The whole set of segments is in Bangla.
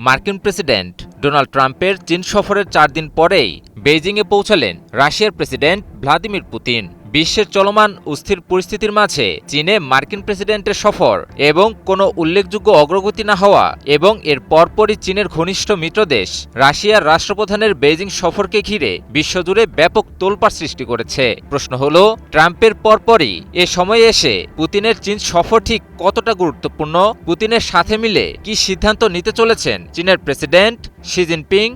মার্কিন প্রেসিডেন্ট ডোনাল্ড ট্রাম্পের চীন সফরের 4 দিন পরেই বেইজিংয়ে পৌঁছালেন রাশিয়ার প্রেসিডেন্ট ভ্লাদিমির পুতিন। বিশ্বের চলমান অস্থির পরিস্থিতির মাঝে চীনে মার্কিন প্রেসিডেন্টের সফর এবং কোনো উল্লেখযোগ্য অগ্রগতি না হওয়া এবং এর পরপরই চীনের ঘনিষ্ঠ মিত্রদেশ রাশিয়ার রাষ্ট্রপ্রধানের বেইজিং সফরকে ঘিরে বিশ্বজুড়ে ব্যাপক তোলপাড় সৃষ্টি করেছে। প্রশ্ন হলো, ট্রাম্পের পরপরই এ সময়ে এসে পুতিনের চীন সফর ঠিক কতটা গুরুত্বপূর্ণ? পুতিনের সাথে মিলে কি সিদ্ধান্ত নিতে চলেছেন চীনের প্রেসিডেন্ট শি জিনপিং?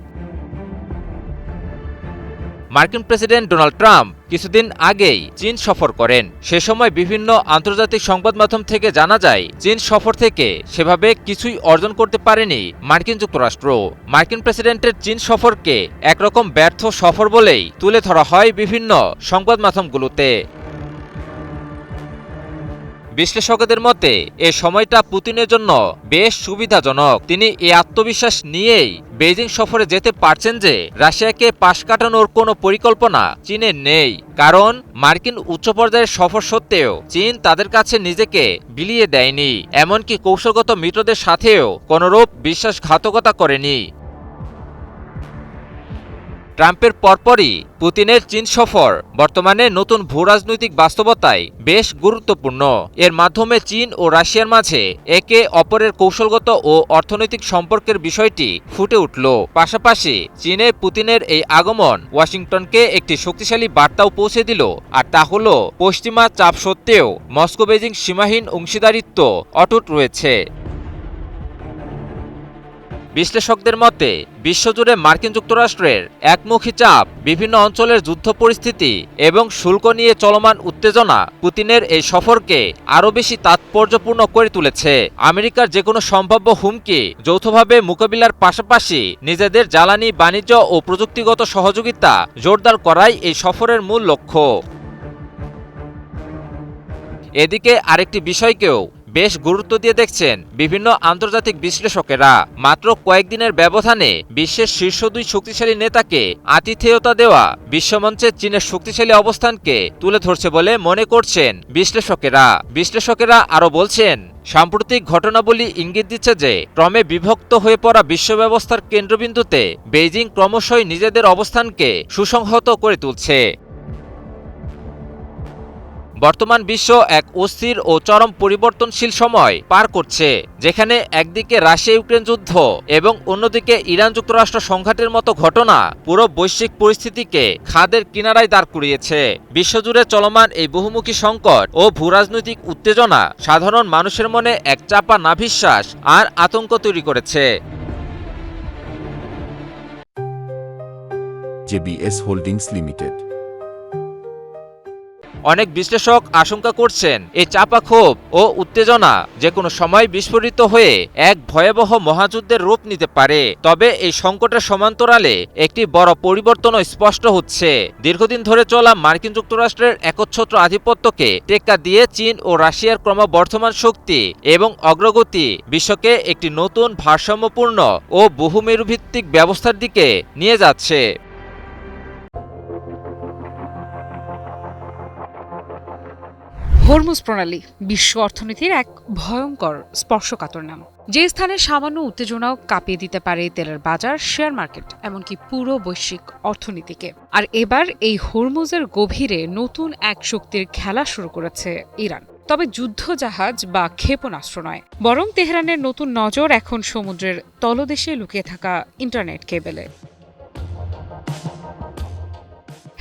মার্কিন প্রেসিডেন্ট ডোনাল্ড ট্রাম্প কিছুদিন আগেই চীন সফর করেন। সে সময় বিভিন্ন আন্তর্জাতিক সংবাদ মাধ্যম থেকে জানা যায়, চীন সফর থেকে সেভাবে কিছুই অর্জন করতে পারেনি মার্কিন যুক্তরাষ্ট্র। মার্কিন প্রেসিডেন্টের চীন সফরকে একরকম ব্যর্থ সফর বলেই তুলে ধরা হয় বিভিন্ন সংবাদ মাধ্যমগুলোতে। বিশ্লেষকদের মতে এ সময়টা পুতিনের জন্য বেশ সুবিধাজনক। তিনি এ আত্মবিশ্বাস নিয়েই বেইজিং সফরে যেতে পারছেন যে রাশিয়াকে পাশ কাটানোর কোনো পরিকল্পনা চীনের নেই। কারণ মার্কিন উচ্চ পর্যায়ের সফর সত্ত্বেও চীন তাদের কাছে নিজেকে বিলিয়ে দেয়নি, এমনকি কৌশলগত মিত্রদের সাথেও কোনোরূপ বিশ্বাসঘাতকতা করেনি। ট্রাম্পের পরপরই পুতিনের চীন সফর বর্তমানে নতুন ভূরাজনৈতিক বাস্তবতায় বেশ গুরুত্বপূর্ণ। এর মাধ্যমে চীন ও রাশিয়ার মাঝে একে অপরের কৌশলগত ও অর্থনৈতিক সম্পর্কের বিষয়টি ফুটে উঠল। পাশাপাশি চীনে পুতিনের এই আগমন ওয়াশিংটনকে একটি শক্তিশালী বার্তাও পৌঁছে দিল, আর তা হল পশ্চিমা চাপ সত্ত্বেও মস্কো বেইজিং সীমাহীন অংশীদারিত্ব অটুট রয়েছে। বিশ্লেষকদের মতে বিশ্বজুড়ে মার্কিন যুক্তরাষ্ট্রের একমুখী চাপ, বিভিন্ন অঞ্চলের যুদ্ধ পরিস্থিতি এবং শুল্ক নিয়ে চলমান উত্তেজনা পুতিনের এই সফরকে আরও বেশি তাৎপর্যপূর্ণ করে তুলেছে। আমেরিকার যেকোনো সম্ভাব্য হুমকি যৌথভাবে মোকাবিলার পাশাপাশি নিজেদের জ্বালানি, বাণিজ্য ও প্রযুক্তিগত সহযোগিতা জোরদার করাই এই সফরের মূল লক্ষ্য। এদিকে আরেকটি বিষয়কেও বেশ গুরুত্ব দিয়ে দেখছেন বিভিন্ন আন্তর্জাতিক বিশ্লেষকেরা। মাত্র কয়েকদিনের ব্যবধানে বিশ্বের শীর্ষ দুই শক্তিশালী নেতাকে আতিথেয়তা দেওয়া বিশ্বমঞ্চে চীনের শক্তিশালী অবস্থানকে তুলে ধরছে বলে মনে করছেন বিশ্লেষকেরা আরও বলছেন, সাম্প্রতিক ঘটনাবলী ইঙ্গিত দিচ্ছে যে ক্রমে বিভক্ত হয়ে পড়া বিশ্ব ব্যবস্থার কেন্দ্রবিন্দুতে বেইজিং ক্রমশই নিজেদের অবস্থানকে সুসংহত করে তুলছে। বর্তমান বিশ্ব এক অস্থির ও চরম পরিবর্তনশীল সময় পার করছে, যেখানে একদিকে রাশিয়া ইউক্রেন যুদ্ধ এবং অন্যদিকে ইরান যুক্তরাষ্ট্র সংঘাতের মতো ঘটনা পুরো বৈশ্বিক পরিস্থিতিকে খাদের কিনারায় দাঁড় করিয়েছে। বিশ্বজুড়ে চলমান এই বহুমুখী সংকট ও ভূরাজনৈতিক উত্তেজনা সাধারণ মানুষের মনে এক চাপা নাভিশ্বাস আর আতঙ্ক তৈরি করেছে। JBS holdings limited. অনেক বিশ্লেষক আশঙ্কা করছেন এই চাপা ক্ষোভ ও উত্তেজনা যে কোনো সময় বিস্ফোরিত হয়ে এক ভয়াবহ মহাযুদ্ধের রূপ নিতে পারে। তবে এই সংকটের সমান্তরালে একটি বড় পরিবর্তনও স্পষ্ট হচ্ছে। দীর্ঘদিন ধরে চলা মার্কিন যুক্তরাষ্ট্রের একচ্ছত্র আধিপত্যকে টেক্কা দিয়ে চীন ও রাশিয়ার ক্রমবর্ধমান শক্তি এবং অগ্রগতি বিশ্বকে একটি নতুন ভারসাম্যপূর্ণ ও বহুমেরুভিত্তিক ব্যবস্থার দিকে নিয়ে যাচ্ছে। হরমুজ প্রণালী বিশ্ব অর্থনীতির এক ভয়ঙ্কর স্পর্শকাতর নাম, যে স্থানে সামান্য উত্তেজনাও কাঁপিয়ে দিতে পারে তেলের বাজার, শেয়ার মার্কেট, এমনকি পুরো বৈশ্বিক অর্থনীতিকে। আর এবার এই হরমুজের গভীরে নতুন এক শক্তির খেলা শুরু করেছে ইরান। তবে যুদ্ধজাহাজ বা ক্ষেপণাস্ত্র নয়, বরং তেহরানের নতুন নজর এখন সমুদ্রের তলদেশে লুকিয়ে থাকা ইন্টারনেট কেবেলে।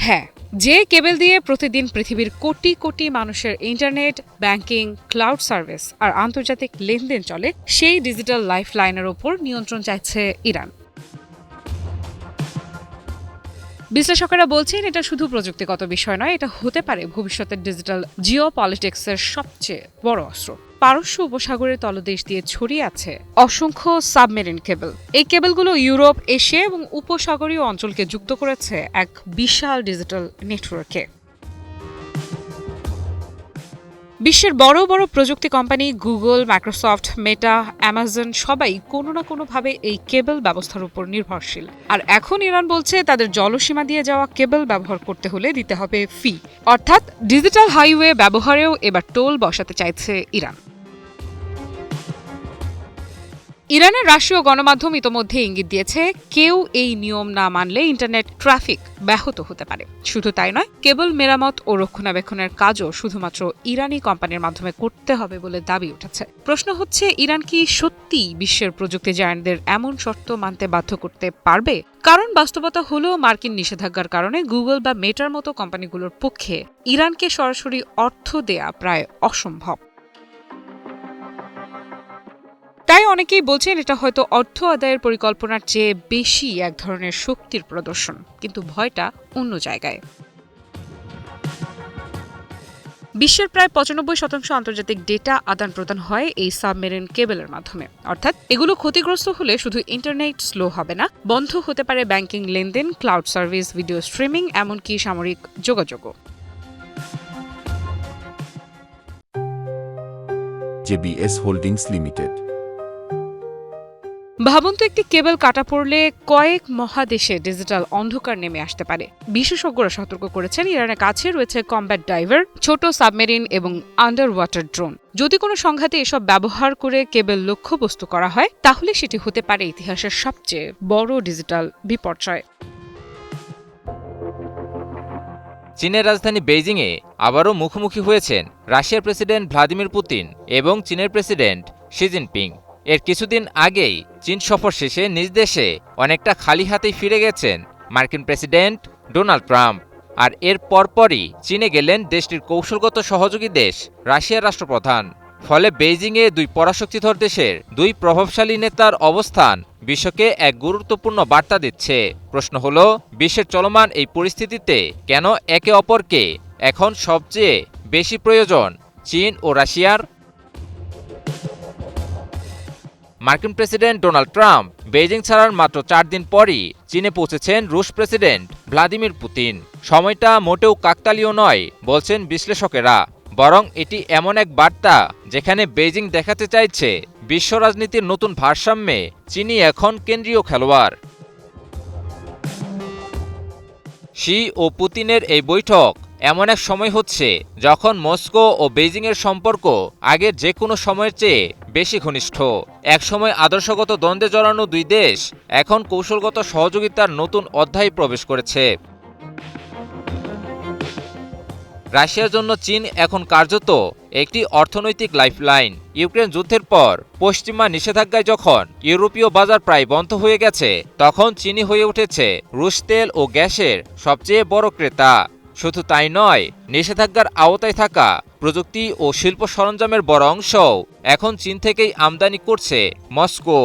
হ্যাঁ, যে কেবল দিয়ে প্রতিদিন পৃথিবীর কোটি কোটি মানুষের ইন্টারনেট, ব্যাংকিং, ক্লাউড সার্ভিস আর আন্তর্জাতিক লেনদেন চলে, সেই ডিজিটাল লাইফলাইনের ওপর নিয়ন্ত্রণ চাইছে ইরান। বিশ্লেষকেরা বলছেন এটা শুধু প্রযুক্তিগত বিষয় নয়, এটা হতে পারে ভবিষ্যতের ডিজিটাল জিওপলিটিক্সের সবচেয়ে বড় অস্ত্র। পারস্য উপসাগরের তলদেশ দিয়ে ছড়িয়ে আছে অসংখ্য সাবমেরিন কেবল। এই কেবলগুলো ইউরোপ, এশিয়া এবং উপসাগরীয় অঞ্চলকে যুক্ত করেছে এক বিশাল ডিজিটাল নেটওয়ার্কে। বিশ্বের বড় বড় প্রযুক্তি কোম্পানি গুগল, মাইক্রোসফট, মেটা, অ্যামাজন সবাই কোনো না কোনোভাবে এই কেবল ব্যবস্থার উপর নির্ভরশীল। আর এখন ইরান বলছে তাদের জলসীমা দিয়ে যাওয়া কেবল ব্যবহার করতে হলে দিতে হবে ফি, অর্থাৎ ডিজিটাল হাইওয়ে ব্যবহারেও এবার টোল বসাতে চাইছে ইরান। ইরানের রাষ্ট্রীয় গণমাধ্যম ইতোমধ্যে ইঙ্গিত দিয়েছে কেউ এই নিয়ম না মানলে ইন্টারনেট ট্রাফিক ব্যাহত হতে পারে। শুধু তাই নয়, কেবল মেরামত ও রক্ষণাবেক্ষণের কাজও শুধুমাত্র ইরানি কোম্পানির মাধ্যমে করতে হবে বলে দাবি উঠেছে। প্রশ্ন হচ্ছে, ইরান কি সত্যিই বিশ্বের প্রযুক্তি জায়ান্টদের এমন শর্ত মানতে বাধ্য করতে পারবে? কারণ বাস্তবতা হলো মার্কিন নিষেধাজ্ঞার কারণে গুগল বা মেটার মতো কোম্পানিগুলোর পক্ষে ইরানকে সরাসরি অর্থ দেয়া প্রায় অসম্ভব। তাই অনেকেই বলছেন এটা হয়তো অর্থ আদায়ের পরিকল্পনার চেয়ে বেশি এক ধরনের শক্তির প্রদর্শন, কিন্তু ভয়টা অন্য জায়গায়। বিশ্বের প্রায় ৯৫% আন্তর্জাতিক ডেটা আদান প্রদান হয় এই সাবমেরিন কেবলের মাধ্যমে। অর্থাৎ এগুলো ক্ষতিগ্রস্ত হলে শুধু ইন্টারনেট স্লো হবে না, বন্ধ হতে পারে ব্যাংকিং লেনদেন, ক্লাউড সার্ভিস, ভিডিও স্ট্রিমিং, এমনকি সামরিক যোগাযোগও। JBS Holdings Limited. ভাবুন তো, একটি কেবল কাটা পড়লে কয়েক মহাদেশে ডিজিটাল অন্ধকার নেমে আসতে পারে। বিশেষজ্ঞরা সতর্ক করেছেন, ইরানের কাছে রয়েছে কমব্যাট ডাইভার, ছোট সাবমেরিন এবং আন্ডার ওয়াটার ড্রোন। যদি কোনো সংঘাতে এসব ব্যবহার করে কেবল লক্ষ্যবস্তু করা হয়, তাহলে সেটি হতে পারে ইতিহাসের সবচেয়ে বড় ডিজিটাল বিপর্যয়। চীনের রাজধানী বেইজিংয়ে আবারও মুখোমুখি হয়েছেন রাশিয়ার প্রেসিডেন্ট ভ্লাদিমির পুতিন এবং চীনের প্রেসিডেন্ট শি জিনপিং। এর কিছুদিন আগেই চীন সফর শেষে নিজ দেশে অনেকটা খালি হাতেই ফিরে গেছেন মার্কিন প্রেসিডেন্ট ডোনাল্ড ট্রাম্প। আর এর পরপরই চীনে গেলেন দেশটির কৌশলগত সহযোগী দেশ রাশিয়ার রাষ্ট্রপ্রধান। ফলে বেইজিংয়ে দুই পরাশক্তিধর দেশের দুই প্রভাবশালী নেতার অবস্থান বিশ্বকে এক গুরুত্বপূর্ণ বার্তা দিচ্ছে। প্রশ্ন হলো, বিশ্বের চলমান এই পরিস্থিতিতে কেন একে অপরকে এখন সবচেয়ে বেশি প্রয়োজন চীন ও রাশিয়ার? মার্কিন প্রেসিডেন্ট ডোনাল্ড ট্রাম্প বেইজিং ছাড়ার মাত্র 4 দিন পরই চীনে পৌঁছেছেন রুশ প্রেসিডেন্ট ভ্লাদিমির পুতিন। সময়টা মোটেও কাকতালীয় নয় বলছেন বিশ্লেষকেরা, বরং এটি এমন এক বার্তা যেখানে বেইজিং দেখাতে চাইছে বিশ্ব রাজনীতির নতুন ভারসাম্যে চীনই এখন কেন্দ্রীয় খেলোয়াড়। শি ও পুতিনের এই বৈঠক এমন এক সময় হচ্ছে যখন মস্কো ও বেইজিংয়ের সম্পর্ক আগের যে কোনো সময়ের চেয়ে বেশি ঘনিষ্ঠ। একসময় আদর্শগত দ্বন্দ্বে জড়ানো দুই দেশ এখন কৌশলগত সহযোগিতার নতুন অধ্যায়ে প্রবেশ করেছে। রাশিয়ার জন্য চীন এখন কার্যত একটি অর্থনৈতিক লাইফলাইন। ইউক্রেন যুদ্ধের পর পশ্চিমা নিষেধাজ্ঞায় যখন ইউরোপীয় বাজার প্রায় বন্ধ হয়ে গেছে, তখন চীনই হয়ে উঠেছে রুশ তেল ও গ্যাসের সবচেয়ে বড় ক্রেতা। শুধু তাই নয়, নিষেধাজ্ঞার আওতায় থাকা প্রযুক্তি ও শিল্প সরঞ্জামের বড় অংশও এখন চীন থেকেই আমদানি করছে মস্কো।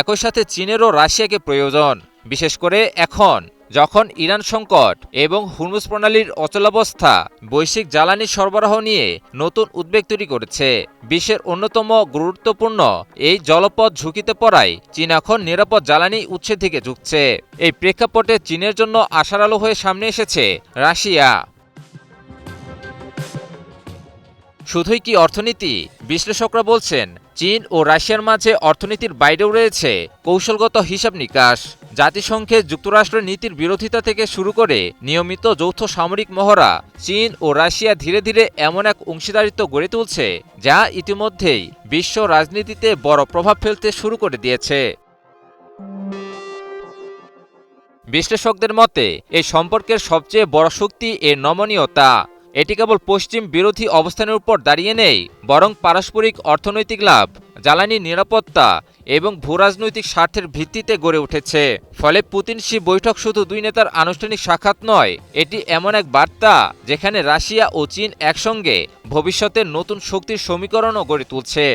একই সাথে চীনেরও রাশিয়াকে প্রয়োজন, বিশেষ করে এখন যখন ইরান সংকট এবং হুরমুজ প্রণালীর অচলাবস্থা বৈশ্বিক জ্বালানি সরবরাহ নিয়ে নতুন উদ্বেগ তৈরি করেছে। বিশ্বের অন্যতম গুরুত্বপূর্ণ এই জলপথ ঝুঁকিতে পড়ায় চীন এখন নিরাপদ জ্বালানি উৎসের দিকে ঝুঁকছে। এই প্রেক্ষাপটে চীনের জন্য আশার আলো হয়ে সামনে এসেছে রাশিয়া। শুধুই কি অর্থনীতি? বিশ্লেষকরা বলছেন, চীন ও রাশিয়ার মাঝে অর্থনীতির বাইরেও রয়েছে কৌশলগত হিসাব নিকাশ। জাতিসংঘের যুক্তরাষ্ট্রের নীতির বিরোধিতা থেকে শুরু করে নিয়মিত যৌথ সামরিক মহড়া, চীন ও রাশিয়া ধীরে ধীরে এমন এক অংশীদারিত্ব গড়ে তুলছে যা ইতিমধ্যেই বিশ্ব রাজনীতিতে বড় প্রভাব ফেলতে শুরু করে দিয়েছে। বিশ্লেষকদের মতে এই সম্পর্কের সবচেয়ে বড় শক্তি এর নমনীয়তা। এটি কেবল পশ্চিম বিরোধী অবস্থানের উপর দাঁড়িয়ে নেই, বরং পারস্পরিক অর্থনৈতিক লাভ, জ্বালানি নিরাপত্তা এবং ভূরাজনৈতিক স্বার্থের ভিত্তিতে গড়ে উঠেছে। ফলে পুতিন শি বৈঠক শুধু দুই নেতার আনুষ্ঠানিক সাক্ষাৎ নয়, এটি এমন এক বার্তা যেখানে রাশিয়া ও চীন একসঙ্গে ভবিষ্যতের নতুন শক্তির সমীকরণও গড়ে তুলছে।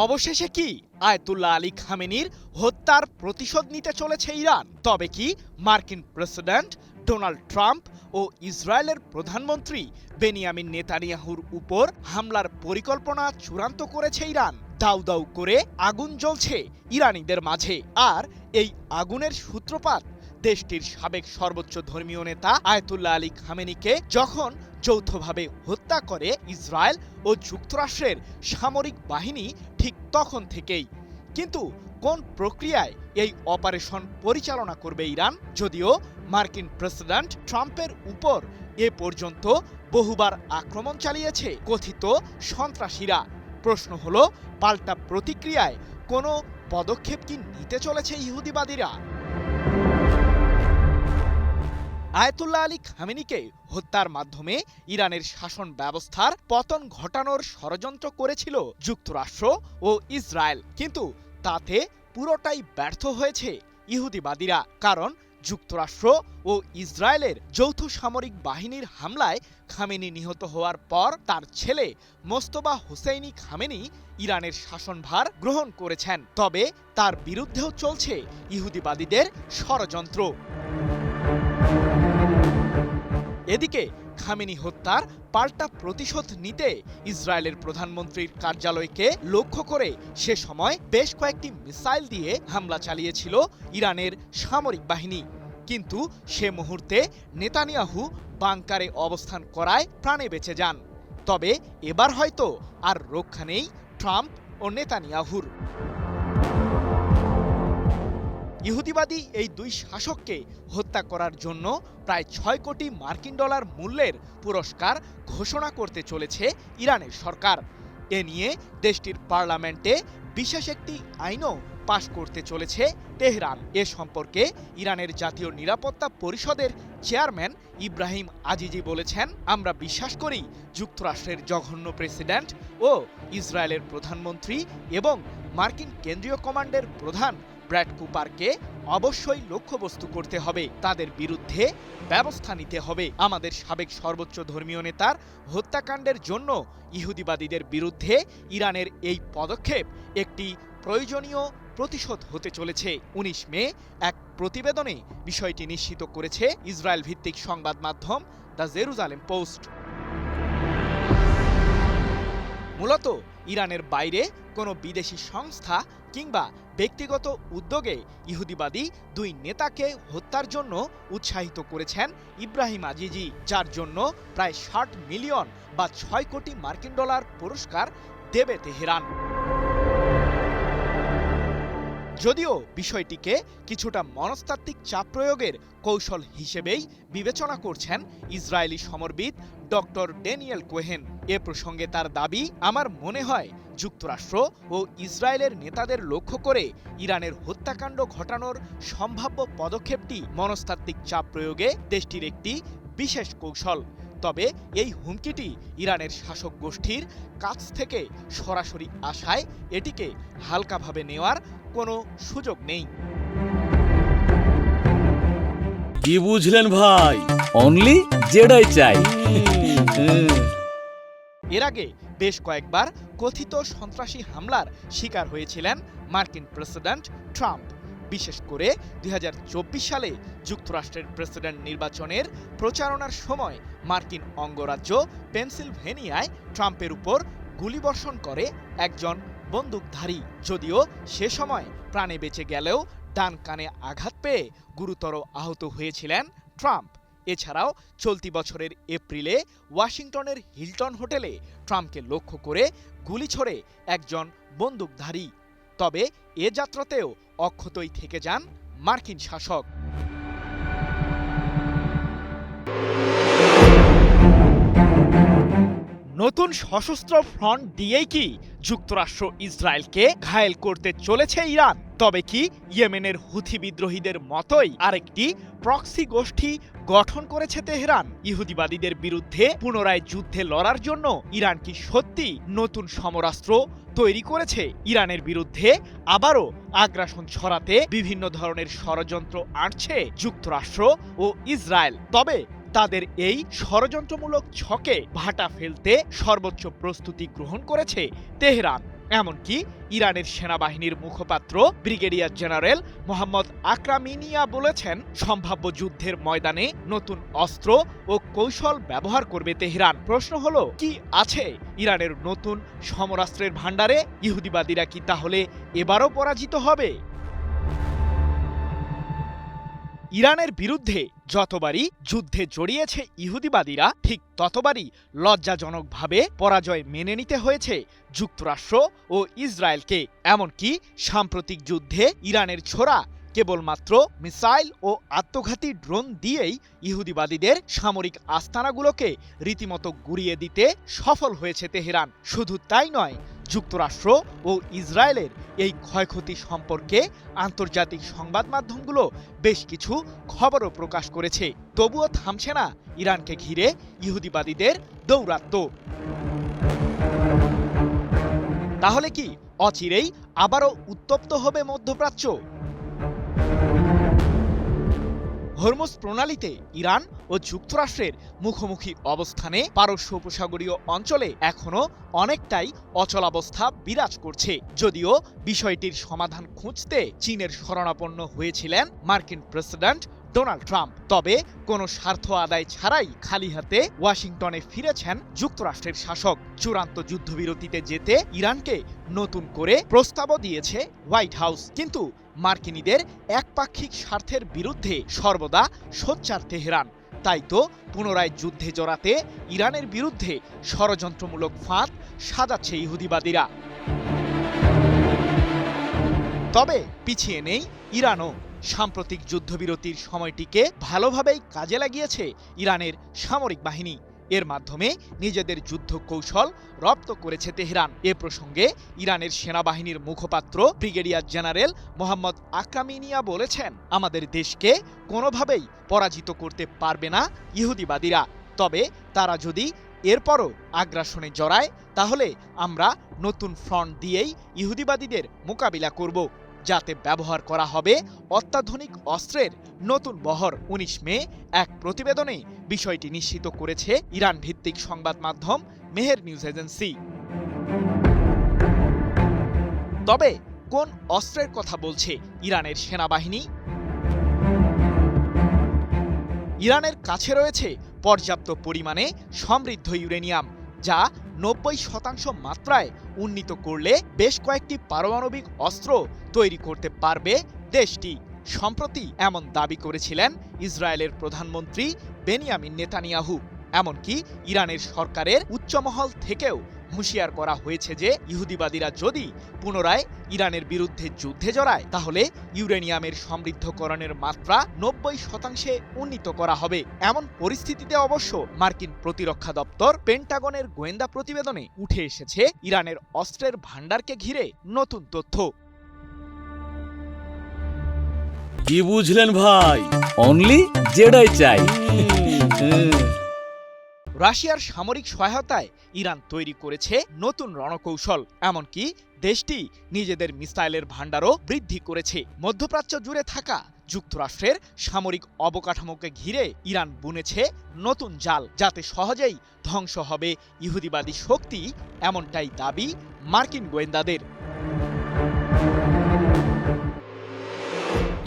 অবশেষে কি আয়াতুল্লাহ আলী খামেনির হত্যার প্রতিশোধ নিতে চলেছে ইরান? তবে কি মার্কিন প্রেসিডেন্ট ডোনাল্ড ট্রাম্প ও ইসরায়েলের প্রধানমন্ত্রী বেনিয়ামিন নেতানিয়াহুর উপর হামলার পরিকল্পনা চূড়ান্ত করেছে ইরান? দাউ দাউ করে আগুন জ্বলছে ইরানিদের মাঝে, আর এই আগুনের সূত্রপাত দেশটির সাবেক সর্বোচ্চ ধর্মীয় নেতা আয়াতুল্লাহ আলী খামেনিকে যখন যৌথভাবে হত্যা করে ইসরায়েল ও যুক্তরাষ্ট্রের সামরিক বাহিনী ঠিক তখন থেকেই। কিন্তু কোন প্রক্রিয়ায় এই অপারেশন পরিচালনা করবে ইরান? যদিও মার্কিন প্রেসিডেন্ট ট্রাম্পের উপর এ পর্যন্ত বহুবার আক্রমণ চালিয়েছে কথিত সন্ত্রাসীরা। প্রশ্ন হলো, পাল্টা প্রতিক্রিয়ায় কোনো পদক্ষেপ কি নিতে চলেছে ইহুদিবাদীরা? আয়াতুল্লাহ আলী খামেনিকে হত্যার মাধ্যমে ইরানের শাসন ব্যবস্থার পতন ঘটানোর ষড়যন্ত্র করেছিল যুক্তরাষ্ট্র ও ইসরায়েল, কিন্তু তাতে পুরোটাই ব্যর্থ হয়েছে ইহুদিবাদীরা। কারণ যুক্তরাষ্ট্র ও ইসরায়েলের যৌথ সামরিক বাহিনীর হামলায় খামেনি নিহত হওয়ার পর তার ছেলে মোস্তফা হুসেইনি খামেনি ইরানের শাসনভার গ্রহণ করেছেন। তবে তার বিরুদ্ধেও চলছে ইহুদিবাদীদের ষড়যন্ত্র। এদিকে খামেনি হত্যার পাল্টা প্রতিশোধ নিতে ইসরায়েলের প্রধানমন্ত্রীর কার্যালয়কে লক্ষ্য করে সে সময় বেশ কয়েকটি মিসাইল দিয়ে হামলা চালিয়েছিল ইরানের সামরিক বাহিনী, কিন্তু সে মুহূর্তে নেতানিয়াহু বাংকারে অবস্থান করায় প্রাণে বেঁচে যান। তবে এবার হয়তো আর রক্ষা নেই ট্রাম্প ও নেতানিয়াহুর। ইহুদিবাদী এই দুই শাসককে হত্যা করার জন্য প্রায় ৬ কোটি মার্কিন ডলার মূল্যের পুরস্কার ঘোষণা করতে চলেছে ইরানের সরকার। এ নিয়ে দেশটির পার্লামেন্টে বিশেষ একটি আইনও পাশ করতে চলেছে তেহরান। এ সম্পর্কে ইরানের জাতীয় নিরাপত্তা পরিষদের চেয়ারম্যান ইব্রাহিম আজিজি বলেছেন, আমরা বিশ্বাস করি যুক্তরাষ্ট্রের জঘন্য প্রেসিডেন্ট ও ইসরায়েলের প্রধানমন্ত্রী এবং মার্কিন কেন্দ্রীয় কমান্ডের প্রধান ব্র্যাড কুপারকে অবশ্যই লক্ষ্যবস্তু করতে হবে, তাদের বিরুদ্ধে ব্যবস্থা নিতে হবে। আমাদের সাবেক সর্বোচ্চ ধর্মীয় নেতার হত্যাকাণ্ডের জন্য ইহুদিবাদীদের বিরুদ্ধে ইরানের এই পদক্ষেপ একটি প্রয়োজনীয় প্রতিশোধ হতে চলেছে। ১৯ মে এক প্রতিবেদনে বিষয়টি নিশ্চিত করেছে ইসরায়েল ভিত্তিক সংবাদ মাধ্যম দ্য জেরুজালেম পোস্ট। মূলত ইরানের বাইরে কোনো বিদেশি সংস্থা কিংবা ব্যক্তিগত উদ্যোগে ইহুদিবাদী দুই নেতাকে হত্যার জন্য উৎসাহিত করেছেন ইব্রাহিম আজিজি, যার জন্য প্রায় ৬০ মিলিয়ন বা ৬ কোটি মার্কিন ডলার পুরস্কার দেবে তেহরান। যদিও বিষয়টিকে কিছুটা মনস্তাত্ত্বিক চাপ প্রয়োগের কৌশল হিসেবেই বিবেচনা করছেন ইসরায়েলি সমরবিদ ডক্টর ড্যানিয়েল কোহেন। এ প্রসঙ্গে তার দাবি, আমার মনে হয় যুক্তরাষ্ট্র ও ইসরায়েলের নেতাদের লক্ষ্য করে ইরানের হত্যাকাণ্ড ঘটানোর সম্ভাব্য পদক্ষেপটি মনস্তাত্ত্বিক চাপ প্রয়োগে দেশটির একটি বিশেষ কৌশল। তবে এই হুমকিটি ইরানের শাসক গোষ্ঠীর কাছ থেকে সরাসরি আসায় এটিকে হালকাভাবে নেওয়ার কোনো সুযোগ নেই। কি বুঝলেন ভাই? অনলি যেটাই চাই। এর আগে বেশ কয়েকবার কথিত সন্ত্রাসী হামলার শিকার হয়েছিলেন মার্কিন প্রেসিডেন্ট ট্রাম্প। বিশেষ করে ২০২৪ সালে যুক্তরাষ্ট্রের প্রেসিডেন্ট নির্বাচনের প্রচারণার সময় মার্কিন অঙ্গরাজ্য পেনসিলভেনিয়ায় ট্রাম্পের উপর গুলিবর্ষণ করে একজন বন্দুকধারী। যদিও সে সময় প্রাণে বেঁচে গেলেও ডান কানে আঘাত পেয়ে গুরুতর আহত হয়েছিলেন ট্রাম্প। এছাড়াও চলতি বছরের এপ্রিলে ওয়াশিংটনের হিলটন হোটেলে ট্রাম্পকে লক্ষ্য করে গুলি ছোড়ে একজন বন্দুকধারী। তবে এ যাত্রাতেও অক্ষতই থেকে যান মার্কিন শাসক। নতুন সশস্ত্র ফ্রন্ট দিয়েই কি যুক্তরাষ্ট্র ইসরায়েলকে ঘায়েল করতে চলেছে ইরান? তবে কি ইয়েমেনের হুথি বিদ্রোহীদের মতোই আরেকটি প্রক্সি গোষ্ঠী গঠন করেছে তেহরান? ইহুদিবাদীদের বিরুদ্ধে পুনরায় যুদ্ধে লড়ার জন্য ইরান কি সত্যি নতুন সমরাস্ত্র তৈরি করেছে? ইরানের বিরুদ্ধে আবারও আগ্রাসন ছড়াতে বিভিন্ন ধরনের ষড়যন্ত্র আঁটছে যুক্তরাষ্ট্র ও ইসরায়েল। তবে তাদের এই ষড়যন্ত্রমূলক ছকে ভাটা ফেলতে সর্বোচ্চ প্রস্তুতি গ্রহণ করেছে তেহরান। এমনকি ইরানের সেনাবাহিনীর মুখপাত্র ব্রিগেডিয়ার জেনারেল মোহাম্মদ আকরামিনিয়া বলেছেন, সম্ভাব্য যুদ্ধের ময়দানে নতুন অস্ত্র ও কৌশল ব্যবহার করবে তেহরান। প্রশ্ন হলো, কি আছে ইরানের নতুন সমরাস্ত্রের ভাণ্ডারে? ইহুদিবাদীরা কি তাহলে এবারও পরাজিত হবে? ইরানের বিরুদ্ধে যতবারই যুদ্ধে জড়িয়েছে ইহুদিবাদীরা, ঠিক ততবারই লজ্জাজনকভাবে পরাজয় মেনে নিতে হয়েছে যুক্তরাষ্ট্র ও ইসরায়েলকে। এমনকি সাম্প্রতিক যুদ্ধে ইরানের ছোড়া কেবলমাত্র মিসাইল ও আত্মঘাতী ড্রোন দিয়েই ইহুদিবাদীদের সামরিক আস্তানাগুলোকে রীতিমতো গুঁড়িয়ে দিতে সফল হয়েছে তেহরান। শুধু তাই নয়, যুক্তরাষ্ট্র ও ইসরায়েলের এই ক্ষয়ক্ষতি সম্পর্কে আন্তর্জাতিক সংবাদ মাধ্যমগুলো বেশ কিছু খবরও প্রকাশ করেছে। তবুও থামছে না ইরানকে ঘিরে ইহুদিবাদীদের দৌরাত্ম্য। তাহলে কি অচিরেই আবারও উত্তপ্ত হবে মধ্যপ্রাচ্য? হরমুজ প্রণালীতে ইরান ও যুক্তরাষ্ট্রের মুখোমুখি অবস্থানে পারস্য উপসাগরীয় অঞ্চলে এখনও অনেকটাই অচলাবস্থা বিরাজ করছে। যদিও বিষয়টির সমাধান খুঁজতে চীনের শরণাপন্ন হয়েছিলেন মার্কিন প্রেসিডেন্ট ডোনাল্ড ট্রাম্প, তবে কোনো স্বার্থ আদায় ছাড়াই খালি হাতে ওয়াশিংটনে ফিরেছেন যুক্তরাষ্ট্রের শাসক। চূড়ান্ত যুদ্ধবিরতিতে যেতে ইরানকে নতুন করে প্রস্তাবও দিয়েছে হোয়াইট হাউস, কিন্তু মার্কিনীদের একপাক্ষিক স্বার্থের বিরুদ্ধে সর্বদা সোচ্চার তেহরান। তাই তো পুনরায় যুদ্ধে জড়াতে ইরানের বিরুদ্ধে ষড়যন্ত্রমূলক ফাঁদ সাজাচ্ছে ইহুদিবাদীরা। তবে পিছিয়ে নেই ইরানও। সাম্প্রতিক যুদ্ধবিরতির সময়টিকে ভালোভাবেই কাজে লাগিয়েছে ইরানের সামরিক বাহিনী। এর মাধ্যমে নিজেদের যুদ্ধ কৌশল রপ্ত করেছে তেহরান। এ প্রসঙ্গে ইরানের সেনাবাহিনীর মুখপাত্র ব্রিগেডিয়ার জেনারেল মোহাম্মদ আকরামিনিয়া বলেছেন, আমাদের দেশকে কোনোভাবেই পরাজিত করতে পারবে না ইহুদিবাদীরা। তবে তারা যদি এরপরও আগ্রাসনে জড়ায়, তাহলে আমরা নতুন ফ্রন্ট দিয়েই ইহুদিবাদীদের মোকাবিলা করব, যাতে ব্যবহার করা হবে অত্যাধুনিক অস্ত্রের নতুন বহর। ১৯ মে এক প্রতিবেদনে বিষয়টি নিশ্চিত করেছে ইরান ভিত্তিক সংবাদ মাধ্যম মেহের নিউজ এজেন্সি। তবে কোন অস্ত্রের কথা বলছে ইরানের সেনাবাহিনী? ইরানের কাছে রয়েছে পর্যাপ্ত পরিমাণে সমৃদ্ধ ইউরেনিয়াম, যা ৯০% মাত্রায় উন্নীত করলে বেশ কয়েকটি পারমাণবিক অস্ত্র তৈরি করতে পারবে দেশটি। সম্প্রতি এমন দাবি করেছিলেন ইসরায়েলের প্রধানমন্ত্রী বেনিয়ামিন নেতানিয়াহু। এমনকি ইরানের সরকারের উচ্চমহল থেকেও হুঁশিয়ার করা হয়েছে যে ইহুদিবাদীরা যদি পুনরায় ইরানের বিরুদ্ধে যুদ্ধে জড়ায়, তাহলে ইউরেনিয়ামের সমৃদ্ধকরণের মাত্রা ৯০% উন্নীত করা হবে। এমন পরিস্থিতিতে অবশ্য মার্কিন প্রতিরক্ষা দপ্তর পেন্টাগনের গোয়েন্দা প্রতিবেদনে উঠে এসেছে ইরানের অস্ত্রের ভাণ্ডারকে ঘিরে নতুন তথ্য। কি বুঝলেন ভাই? অনলি যেটাই চাই। রাশিয়ার সামরিক সহায়তায় ইরান তৈরি করেছে নতুন রণকৌশল। এমনকি দেশটি নিজেদের মিসাইলের ভাণ্ডারও বৃদ্ধি করেছে। মধ্যপ্রাচ্য জুড়ে থাকা যুক্তরাষ্ট্রের সামরিক অবকাঠামোকে ঘিরে ইরান বুনেছে নতুন জাল, যাতে সহজেই ধ্বংস হবে ইহুদিবাদী শক্তি, এমনটাই দাবি মার্কিন গোয়েন্দাদের।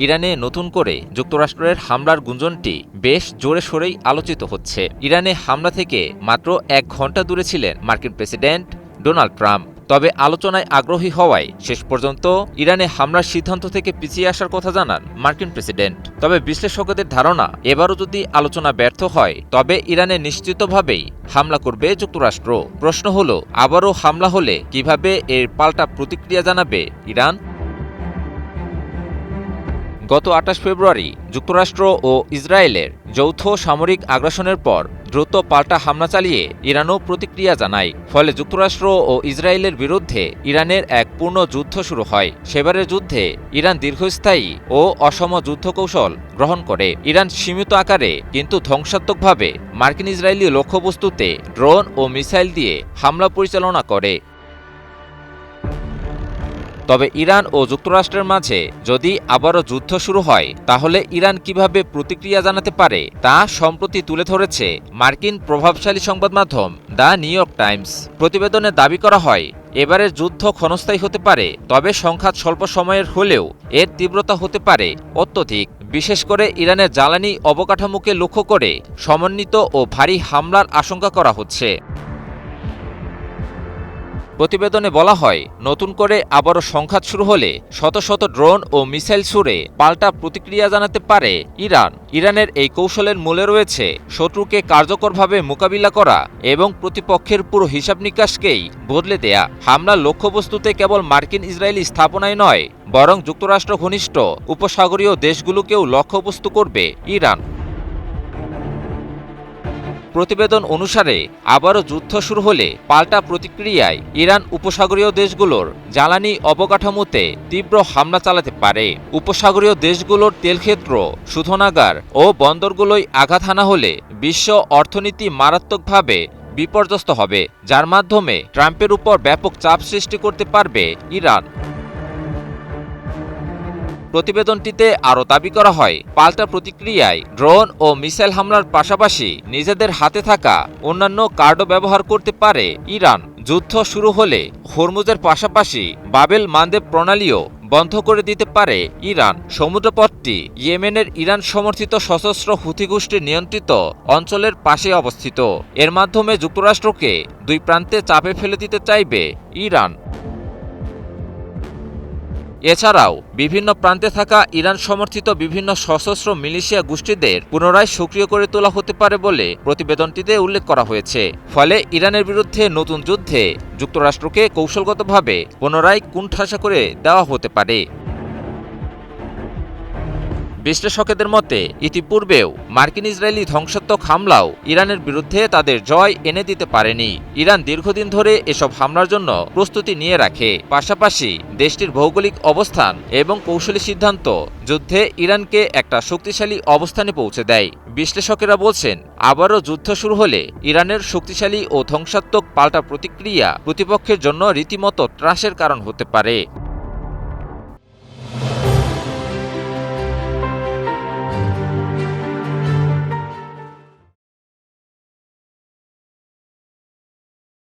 ইরানে নতুন করে যুক্তরাষ্ট্রের হামলার গুঞ্জনটি বেশ জোরে সোরেই আলোচিত হচ্ছে। ইরানে হামলা থেকে মাত্র ১ ঘণ্টা দূরে ছিলেন মার্কিন প্রেসিডেন্ট ডোনাল্ড ট্রাম্প। তবে আলোচনায় আগ্রহী হওয়ায় শেষ পর্যন্ত ইরানে হামলার সিদ্ধান্ত থেকে পিছিয়ে আসার কথা জানান মার্কিন প্রেসিডেন্ট। তবে বিশ্লেষকদের ধারণা, এবারও যদি আলোচনা ব্যর্থ হয়, তবে ইরানে নিশ্চিতভাবেই হামলা করবে যুক্তরাষ্ট্র। প্রশ্ন হলো, আবারও হামলা হলে কিভাবে এর পাল্টা প্রতিক্রিয়া জানাবে ইরান? গত ২৮ ফেব্রুয়ারি যুক্তরাষ্ট্র ও ইসরায়েলের যৌথ সামরিক আগ্রাসনের পর দ্রুত পাল্টা হামলা চালিয়ে ইরানও প্রতিক্রিয়া জানায়। ফলে যুক্তরাষ্ট্র ও ইসরায়েলের বিরুদ্ধে ইরানের এক পূর্ণ যুদ্ধ শুরু হয়। সেবারের যুদ্ধে ইরান দীর্ঘস্থায়ী ও অসম যুদ্ধ কৌশল গ্রহণ করে। ইরান সীমিত আকারে কিন্তু ধ্বংসাত্মকভাবে মার্কিন ইসরায়েলি লক্ষ্যবস্তুতে ড্রোন ও মিসাইল দিয়ে হামলা পরিচালনা করে। তবে ইরান ও যুক্তরাষ্ট্রের মাঝে যদি আবারও যুদ্ধ শুরু হয়, তাহলে ইরান কিভাবে প্রতিক্রিয়া জানাতে পারে তা সম্প্রতি তুলে ধরেছে মার্কিন প্রভাবশালী সংবাদ মাধ্যম দ্য নিউ ইয়র্ক টাইমস। প্রতিবেদনে দাবি করা হয়, এবারের যুদ্ধ ক্ষণস্থায়ী হতে পারে, তবে সংঘাত স্বল্প সময়ের হলেও এর তীব্রতা হতে পারে অত্যধিক। বিশেষ করে ইরানের জ্বালানি অবকাঠামোকে লক্ষ্য করে সমন্বিত ও ভারী হামলার আশঙ্কা করা হচ্ছে। প্রতিবেদনে বলা হয়, নতুন করে আবারও সংঘাত শুরু হলে শত শত ড্রোন ও মিসাইল ছুড়ে পাল্টা প্রতিক্রিয়া জানাতে পারে ইরান। ইরানের এই কৌশলের মূলে রয়েছে শত্রুকে কার্যকরভাবে মোকাবিলা করা এবং প্রতিপক্ষের পুরো হিসাব নিকাশকেই বদলে দেয়া। হামলার লক্ষ্যবস্তুতে কেবল মার্কিন ইসরায়েলি স্থাপনায় নয়, বরং যুক্তরাষ্ট্র ঘনিষ্ঠ উপসাগরীয় দেশগুলোকেও লক্ষ্যবস্তু করবে ইরান। প্রতিবেদন অনুসারে আবারও যুদ্ধ শুরু হলে পাল্টা প্রতিক্রিয়ায় ইরান উপসাগরীয় দেশগুলোর জ্বালানি অবকাঠামোতে তীব্র হামলা চালাতে পারে। উপসাগরীয় দেশগুলোর তেলক্ষেত্র, শোধনাগার ও বন্দরগুলোয় আঘাত হানা হলে বিশ্ব অর্থনীতি মারাত্মকভাবে বিপর্যস্ত হবে, যার মাধ্যমে ট্রাম্পের উপর ব্যাপক চাপ সৃষ্টি করতে পারবে ইরান। প্রতিবেদনটিতে আরও দাবি করা হয়, পাল্টা প্রতিক্রিয়ায় ড্রোন ও মিসাইল হামলার পাশাপাশি নিজেদের হাতে থাকা অন্যান্য কার্ডও ব্যবহার করতে পারে ইরান। যুদ্ধ শুরু হলে হরমুজের পাশাপাশি বাবেল মানদেব প্রণালীও বন্ধ করে দিতে পারে ইরান। সমুদ্রপথটি ইয়েমেনের ইরান সমর্থিত সশস্ত্র হুথি গোষ্ঠীর নিয়ন্ত্রিত অঞ্চলের পাশে অবস্থিত। এর মাধ্যমে যুক্তরাষ্ট্রকে দুই প্রান্তে চাপে ফেলে দিতে চাইবে ইরান। এছাড়াও বিভিন্ন প্রান্তে থাকা ইরান সমর্থিত বিভিন্ন সশস্ত্র মিলিশিয়া গোষ্ঠীদের পুনরায় সক্রিয় করে তোলা হতে পারে বলে প্রতিবেদনটিতে উল্লেখ করা হয়েছে। ফলে ইরানের বিরুদ্ধে নতুন যুদ্ধে যুক্তরাষ্ট্রকে কৌশলগতভাবে পুনরায় কুণ্ঠাসা করে দেওয়া হতে পারে। বিশ্লেষকদের মতে, ইতিপূর্বেও মার্কিন ইসরায়েলি ধ্বংসাত্মক হামলাও ইরানের বিরুদ্ধে তাদের জয় এনে দিতে পারেনি। ইরান দীর্ঘদিন ধরে এসব হামলার জন্য প্রস্তুতি নিয়ে রাখে। পাশাপাশি দেশটির ভৌগোলিক অবস্থান এবং কৌশলী সিদ্ধান্ত যুদ্ধে ইরানকে একটা শক্তিশালী অবস্থানে পৌঁছে দেয়। বিশ্লেষকেরা বলছেন, আবারও যুদ্ধ শুরু হলে ইরানের শক্তিশালী ও ধ্বংসাত্মক পাল্টা প্রতিক্রিয়া প্রতিপক্ষের জন্য রীতিমতো ত্রাসের কারণ হতে পারে।